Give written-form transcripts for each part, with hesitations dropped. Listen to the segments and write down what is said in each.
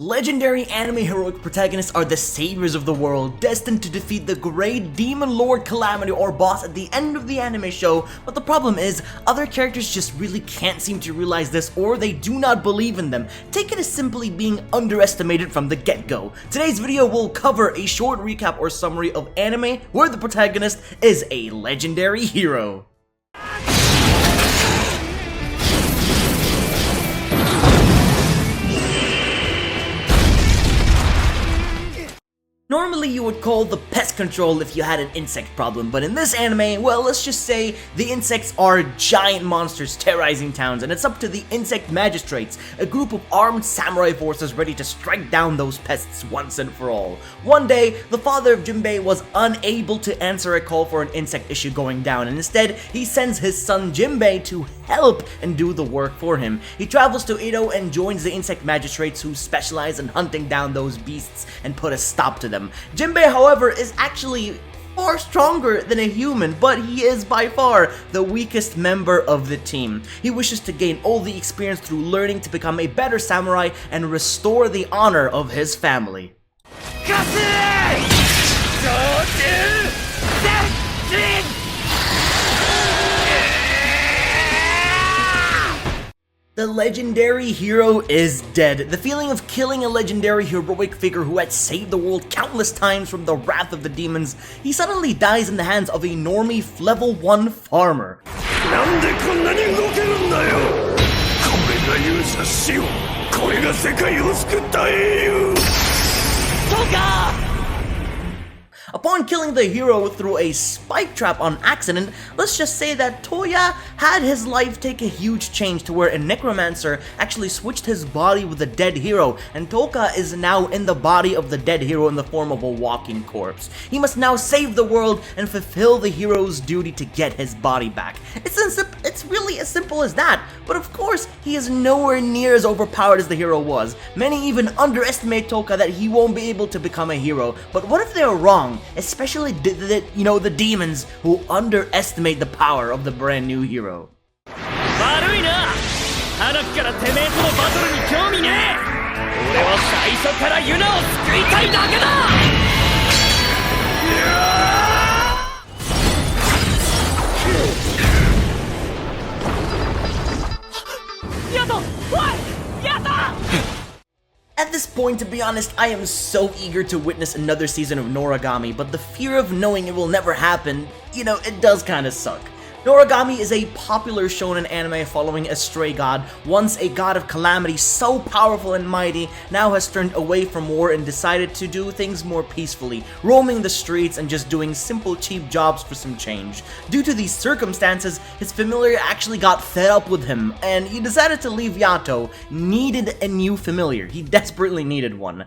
Legendary anime heroic protagonists are the saviors of the world, destined to defeat the great demon lord Calamity or boss at the end of the anime show, but the problem is, other characters just really can't seem to realize this or they do not believe in them. Take it as simply being underestimated from the get-go. Today's video will cover a short recap or summary of anime where the protagonist is a legendary hero. Normally you would call the pest control if you had an insect problem, but in this anime, well, let's just say the insects are giant monsters terrorizing towns, and it's up to the insect magistrates, a group of armed samurai forces ready to strike down those pests once and for all. One day, the father of Jinbei was unable to answer a call for an insect issue going down, and instead, he sends his son Jinbei to help and do the work for him. He travels to Edo and joins the insect magistrates who specialize in hunting down those beasts and put a stop to them. Jinbei, however, is actually far stronger than a human, but he is by far the weakest member of the team. He wishes to gain all the experience through learning to become a better samurai and restore the honor of his family. The legendary hero is dead. The feeling of killing a legendary heroic figure who had saved the world countless times from the wrath of the demons, he suddenly dies in the hands of a normie level 1 farmer. Upon killing the hero through a spike trap on accident, let's just say that Toya had his life take a huge change to where a necromancer actually switched his body with the dead hero, and Toka is now in the body of the dead hero in the form of a walking corpse. He must now save the world and fulfill the hero's duty to get his body back. It's really as simple as that, but of course, he is nowhere near as overpowered as the hero was. Many even underestimate Toka that he won't be able to become a hero, but what if they're wrong? Especially the demons who underestimate the power of the brand new hero. At this point, to be honest, I am so eager to witness another season of Noragami, but the fear of knowing it will never happen, it does kinda suck. Noragami is a popular shonen anime following a stray god, once a god of calamity so powerful and mighty, now has turned away from war and decided to do things more peacefully, roaming the streets and just doing simple cheap jobs for some change. Due to these circumstances, his familiar actually got fed up with him, and he decided to leave Yato, needed a new familiar. He desperately needed one.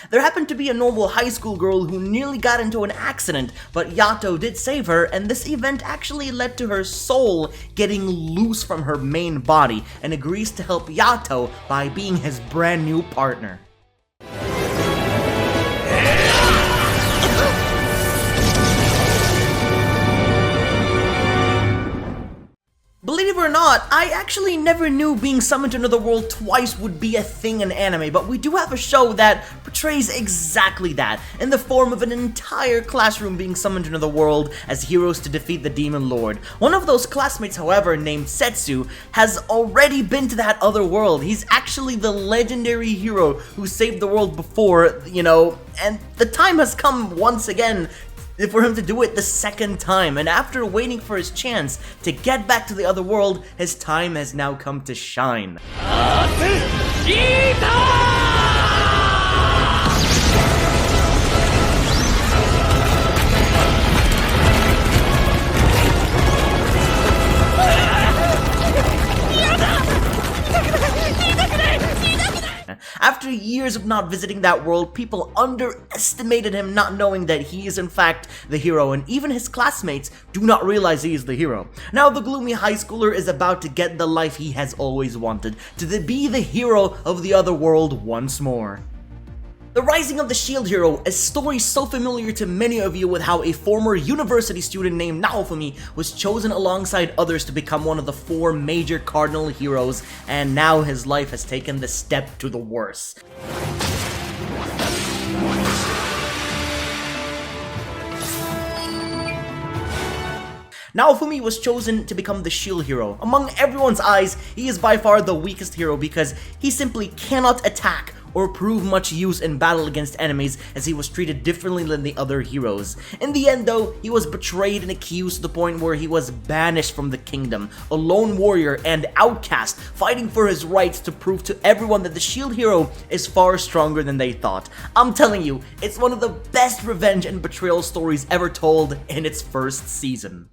There happened to be a normal high school girl who nearly got into an accident, but Yato did save her, and this event actually led to her soul getting loose from her main body and agrees to help Yato by being his brand new partner. Believe it or not, I actually never knew being summoned to another world twice would be a thing in anime, but we do have a show that portrays exactly that, in the form of an entire classroom being summoned to another world as heroes to defeat the demon lord. One of those classmates, however, named Setsu, has already been to that other world. He's actually the legendary hero who saved the world before, and the time has come once again for him to do it the second time, and after waiting for his chance to get back to the other world, his time has now come to shine. After years of not visiting that world, people underestimated him, not knowing that he is in fact the hero, and even his classmates do not realize he is the hero. Now the gloomy high schooler is about to get the life he has always wanted, to be the hero of the other world once more. The Rising of the Shield Hero, a story so familiar to many of you with how a former university student named Naofumi was chosen alongside others to become one of the 4 major cardinal heroes, and now his life has taken the step to the worse. Naofumi was chosen to become the shield hero. Among everyone's eyes, he is by far the weakest hero because he simply cannot attack or prove much use in battle against enemies, as he was treated differently than the other heroes. In the end though, he was betrayed and accused to the point where he was banished from the kingdom, a lone warrior and outcast, fighting for his rights to prove to everyone that the shield hero is far stronger than they thought. I'm telling you, it's one of the best revenge and betrayal stories ever told in its first season.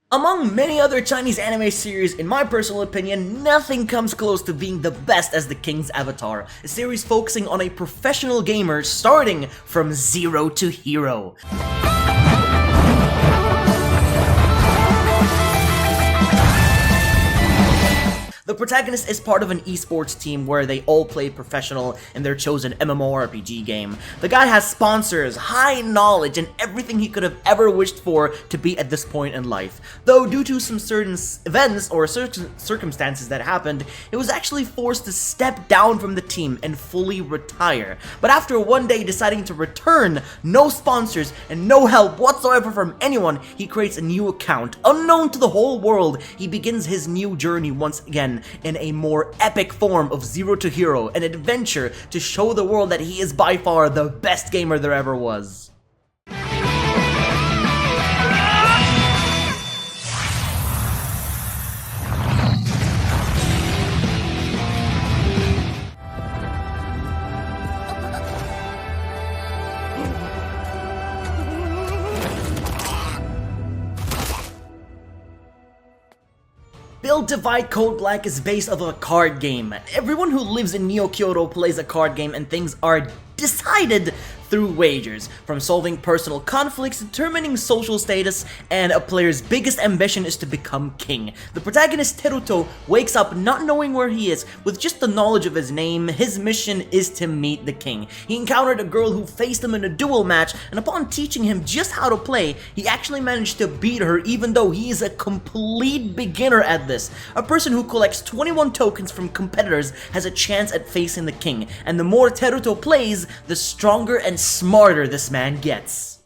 Among many other Chinese anime series, in my personal opinion, nothing comes close to being the best as The King's Avatar, a series focusing on a professional gamer starting from zero to hero. The protagonist is part of an esports team where they all play professional in their chosen MMORPG game. The guy has sponsors, high knowledge, and everything he could have ever wished for to be at this point in life. Though due to some certain events or circumstances that happened, he was actually forced to step down from the team and fully retire. But after one day deciding to return, no sponsors and no help whatsoever from anyone, he creates a new account. Unknown to the whole world, he begins his new journey once again in a more epic form of Zero to Hero, an adventure to show the world that he is by far the best gamer there ever was. Build Divide Code Black is based off of a card game. Everyone who lives in Neo Kyoto plays a card game, and things are decided through wagers, from solving personal conflicts, determining social status, and a player's biggest ambition is to become king. The protagonist Teruto wakes up not knowing where he is. With just the knowledge of his name, his mission is to meet the king. He encountered a girl who faced him in a duel match, and upon teaching him just how to play, he actually managed to beat her even though he is a complete beginner at this. A person who collects 21 tokens from competitors has a chance at facing the king, and the more Teruto plays, the stronger and smarter this man gets.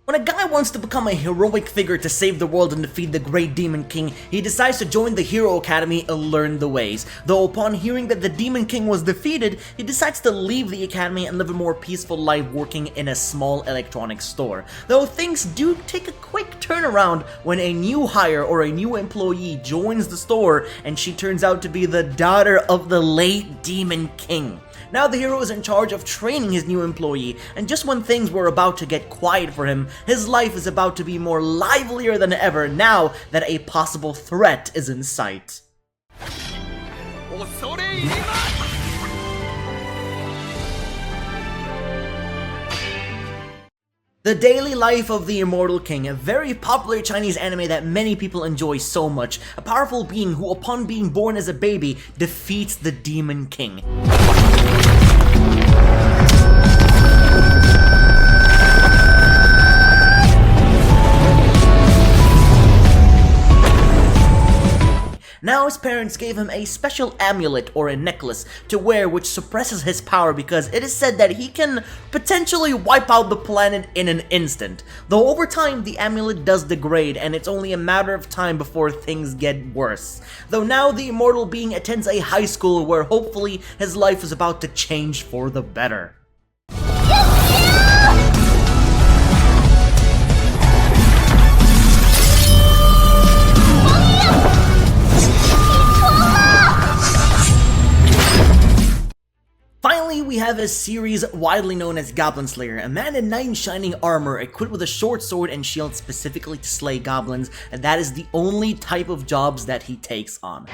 When a guy wants to become a heroic figure to save the world and defeat the Great Demon King, he decides to join the Hero Academy and learn the ways. Though upon hearing that the Demon King was defeated, he decides to leave the academy and live a more peaceful life working in a small electronics store. Though things do take a quick turnaround when a new hire or a new employee joins the store, and she turns out to be the daughter of the late Demon King. Now the hero is in charge of training his new employee, and just when things were about to get quiet for him, his life is about to be more livelier than ever now that a possible threat is in sight. The Daily Life of the Immortal King, a very popular Chinese anime that many people enjoy so much. A powerful being who, upon being born as a baby, defeats the Demon King. Now his parents gave him a special amulet or a necklace to wear which suppresses his power because it is said that he can potentially wipe out the planet in an instant. Though over time the amulet does degrade and it's only a matter of time before things get worse. Though now the immortal being attends a high school where hopefully his life is about to change for the better. have a series widely known as Goblin Slayer, a man in knight in shining armor equipped with a short sword and shield specifically to slay goblins, and that is the only type of jobs that he takes on.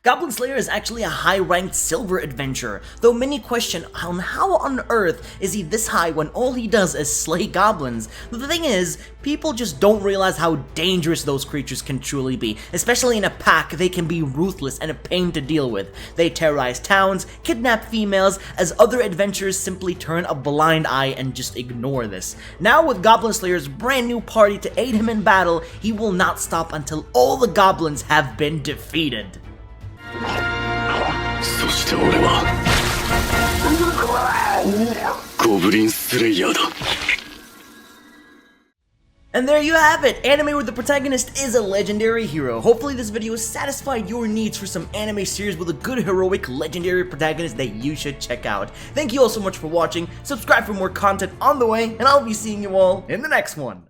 Goblin Slayer is actually a high-ranked silver adventurer, though many question on how on earth is he this high when all he does is slay goblins. But the thing is, people just don't realize how dangerous those creatures can truly be. Especially in a pack, they can be ruthless and a pain to deal with. They terrorize towns, kidnap females, as other adventurers simply turn a blind eye and just ignore this. Now with Goblin Slayer's brand new party to aid him in battle, he will not stop until all the goblins have been defeated. そして俺はゴブリンスレイヤーだ And there you have it! Anime where the protagonist is a legendary hero. Hopefully this video has satisfied your needs for some anime series with a good heroic legendary protagonist that you should check out. Thank you all so much for watching, subscribe for more content on the way, and I'll be seeing you all in the next one.